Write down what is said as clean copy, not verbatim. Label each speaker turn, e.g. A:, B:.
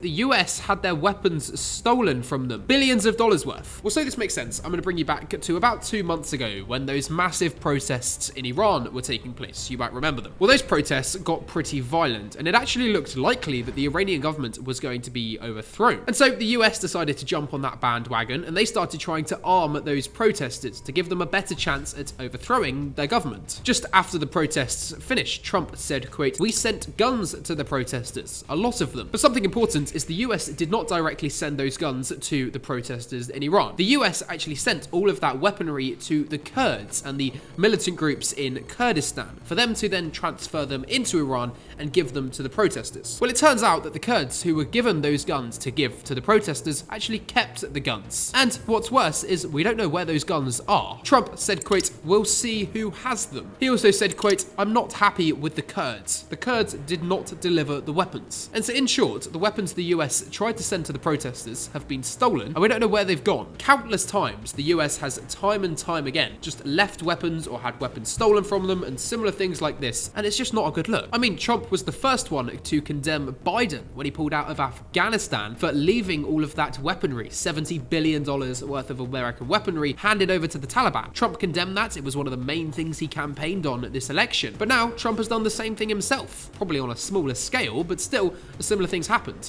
A: The US had their weapons stolen from them, billions of dollars worth. Well, so this makes sense. I'm going to bring you back to about 2 months ago when those massive protests in Iran were taking place. You might remember them. Well, those protests got pretty violent, and it actually looked likely that the Iranian government was going to be overthrown. And so the US decided to jump on that bandwagon, and they started trying to arm those protesters to give them a better chance at overthrowing their government. Just after the protests finished, Trump said, quote, "We sent guns to the protesters, a lot of them." But something important is the US did not directly send those guns to the protesters in Iran. The US actually sent all of that weaponry to the Kurds and the militant groups in Kurdistan for them to then transfer them into Iran and give them to the protesters. Well, it turns out that the Kurds who were given those guns to give to the protesters actually kept the guns. And what's worse is we don't know where those guns are. Trump said, quote, "We'll see who has them." He also said, quote, "I'm not happy with the Kurds. The Kurds did not deliver the weapons." And so in short, the weapons the US tried to send to the protesters have been stolen, and we don't know where they've gone. Countless times, the US has time and time again just left weapons or had weapons stolen from them and similar things like this, and it's just not a good look. I mean, Trump was the first one to condemn Biden when he pulled out of Afghanistan for leaving all of that weaponry, $70 billion worth of American weaponry, handed over to the Taliban. Trump condemned that. It was one of the main things he campaigned on at this election. But now Trump has done the same thing himself, probably on a smaller scale, but still, similar things happened.